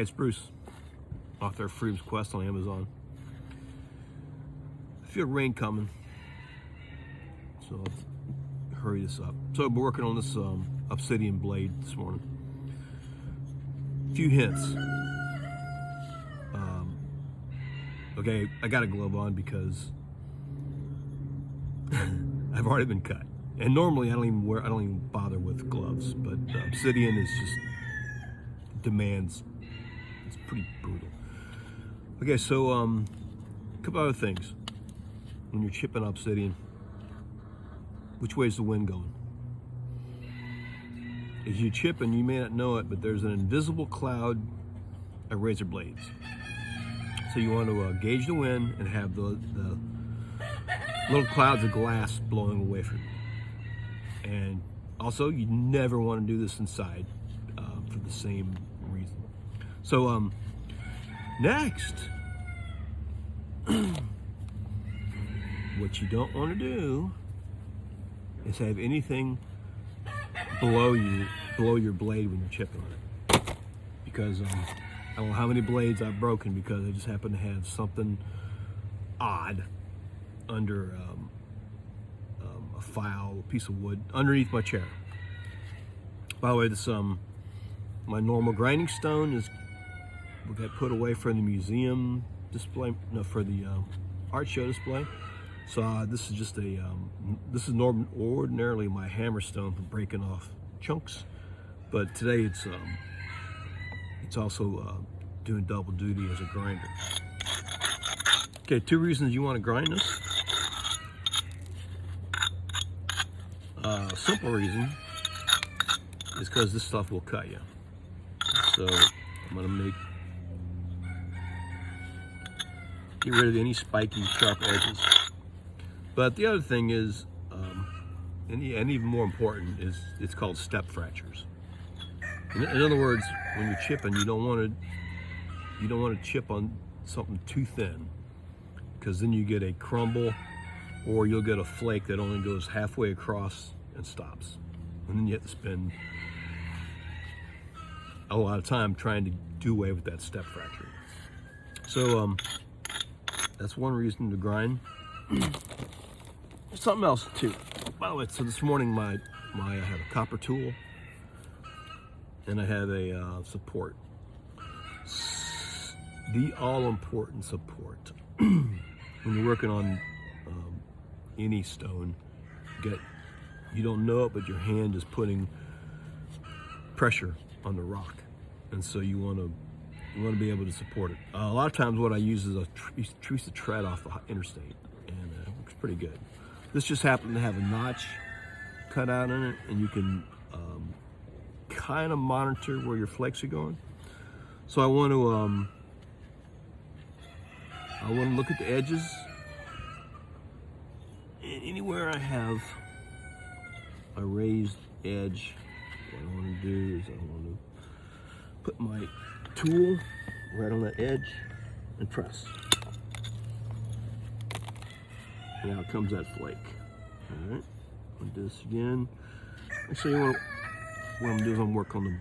Hey, it's Bruce, author of Freedom's Quest on Amazon. I feel rain coming, so I'll hurry this up. So I've been working on this obsidian blade this morning. A few hints. Okay, I got a glove on because I've already been cut. And normally I don't even bother with gloves, but obsidian is just demands. It's pretty brutal. Okay, so a couple other things. When you're chipping obsidian, which way is the wind going? As you chip, and you may not know it, but there's an invisible cloud of razor blades. So you want to gauge the wind and have the little clouds of glass blowing away from you. And also, you never want to do this inside for the same reason. So next, what you don't want to do is have anything below your blade when you're chipping on it, because I don't know how many blades I've broken because I just happen to have something odd under a file, a piece of wood underneath my chair. By the way, this my normal grinding stone is got put away for the museum display, no, for the art show display. So this is just a ordinarily my hammer stone for breaking off chunks, but today it's also doing double duty as a grinder. Okay, 2 reasons you want to grind this. Simple reason is because this stuff will cut you. So I'm gonna get rid of any spiky, sharp edges. But the other thing is, and even more important, is it's called step fractures. In other words, when you're chipping, you don't want to chip on something too thin, because then you get a crumble, or you'll get a flake that only goes halfway across and stops, and then you have to spend a lot of time trying to do away with that step fracture. So that's one reason to grind. There's something else too. By the way, so this morning I have a copper tool and I have a support. The all-important support. When you're working on any stone, you don't know it, but your hand is putting pressure on the rock, and so you want to be able to support it. A lot of times, what I use is a piece of tread off the interstate, and it looks pretty good. This just happened to have a notch cut out in it, and you can kind of monitor where your flakes are going. So I want to look at the edges, and anywhere I have a raised edge, what I want to do is I want to put my tool right on that edge and press. Now comes that flake. All right, I'll do this again. Actually, what I'm going to do is I'm going to work on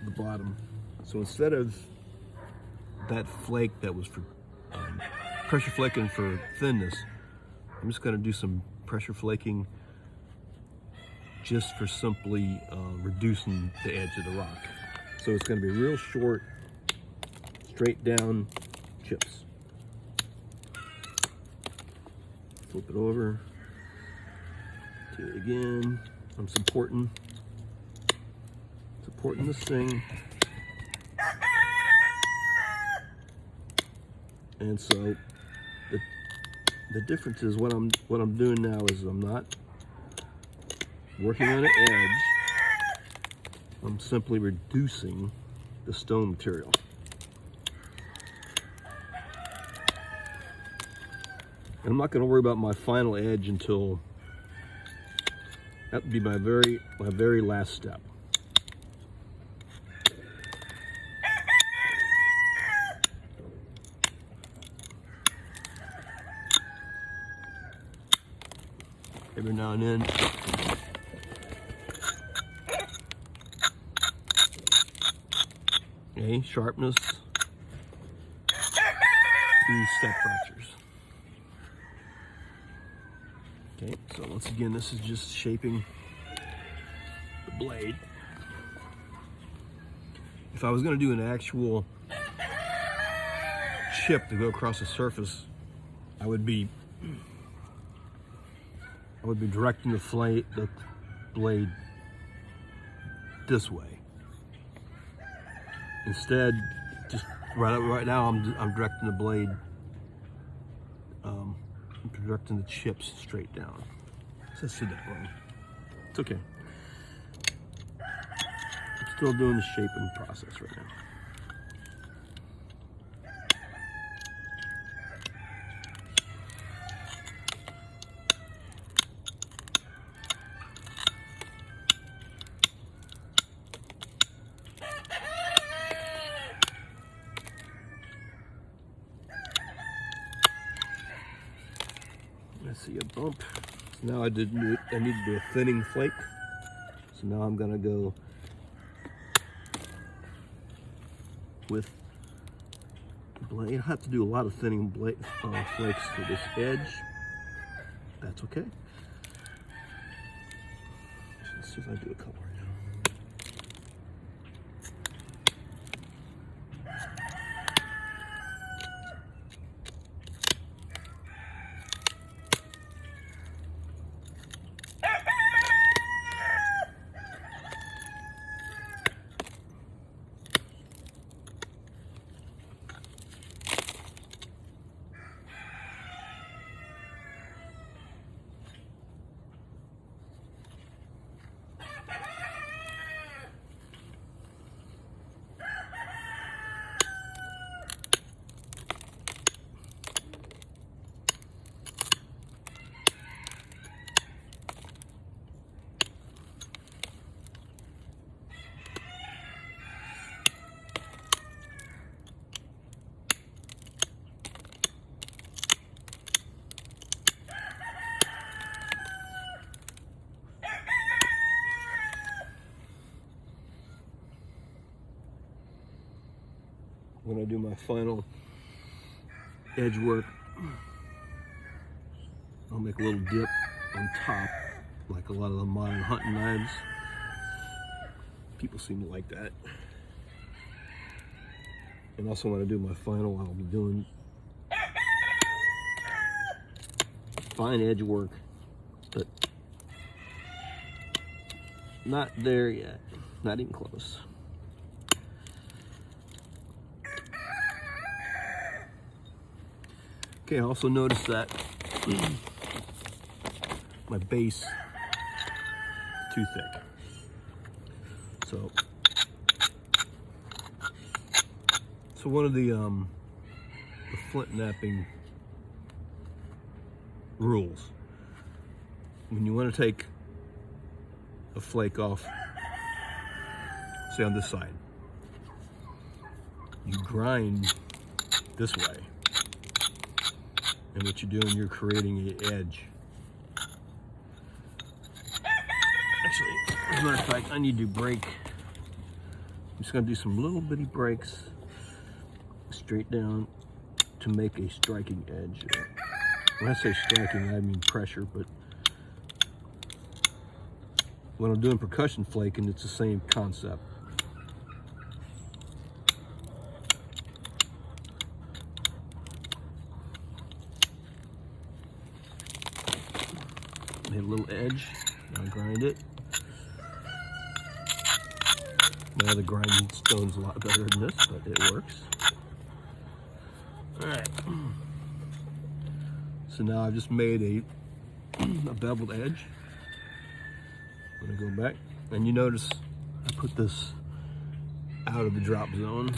the bottom. So instead of that flake that was for pressure flaking for thinness, I'm just going to do some pressure flaking just for simply reducing the edge of the rock. So it's going to be real short, straight down chips. Flip it over, do it again. I'm supporting this thing. And so the difference is what I'm doing now is I'm not working on an edge. I'm simply reducing the stone material. And I'm not going to worry about my final edge until that would be my very last step. Every now and then, A, sharpness. B, step fractures. Okay, so once again, this is just shaping the blade. If I was going to do an actual chip to go across the surface, I would be directing the blade this way. Instead, just right now, I'm directing the blade. I'm directing the chips straight down. So I said that wrong. It's okay. I'm still doing the shaping process right now. I see a bump. So now I need to do a thinning flake. So now I'm gonna go with the blade. I have to do a lot of thinning flakes for this edge. That's okay. Let's see if I do a couple right now. When I do my final edge work, I'll make a little dip on top, like a lot of the modern hunting knives. People seem to like that. And also when I do my final, I'll be doing fine edge work, but not there yet, not even close. Okay, I also noticed that my base is too thick. So one of the Flintknapping rules, when you want to take a flake off, say on this side, you grind this way. And what you're doing, you're creating an edge. Actually, as a matter of fact, I need to break. I'm just going to do some little bitty breaks straight down to make a striking edge. When I say striking, I mean pressure, but when I'm doing percussion flaking, it's the same concept. Made a little edge, now grind it. Now the grinding stone's a lot better than this, but it works. Alright. So now I've just made a beveled edge. I'm gonna go back, and you notice I put this out of the drop zone.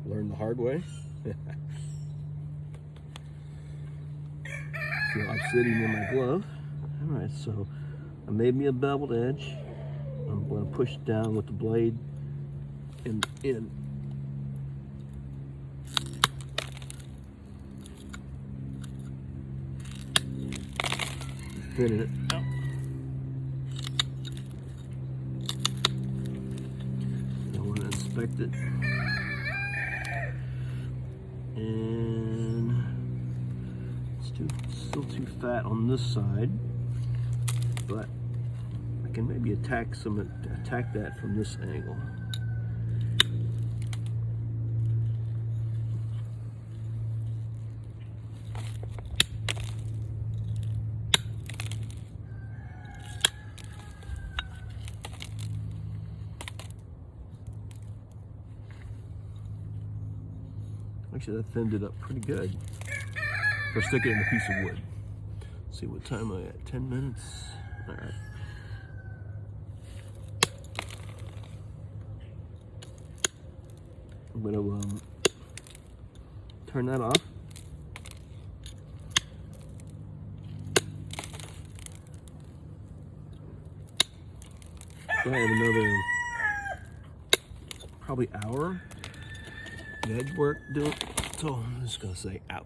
Learned the hard way. Feel obsidian in my glove. Alright, so I made me a beveled edge. I'm going to push down with the blade and in. Thinning it out. Now when it's expected. And it's still too fat on this side, but I can maybe attack that from this angle. Actually, that thinned it up pretty good for sticking it in a piece of wood. Let's see what time am I at? 10 minutes. All right. I'm gonna turn that off. So I have another probably hour of edge work doing. So I'm just gonna say out.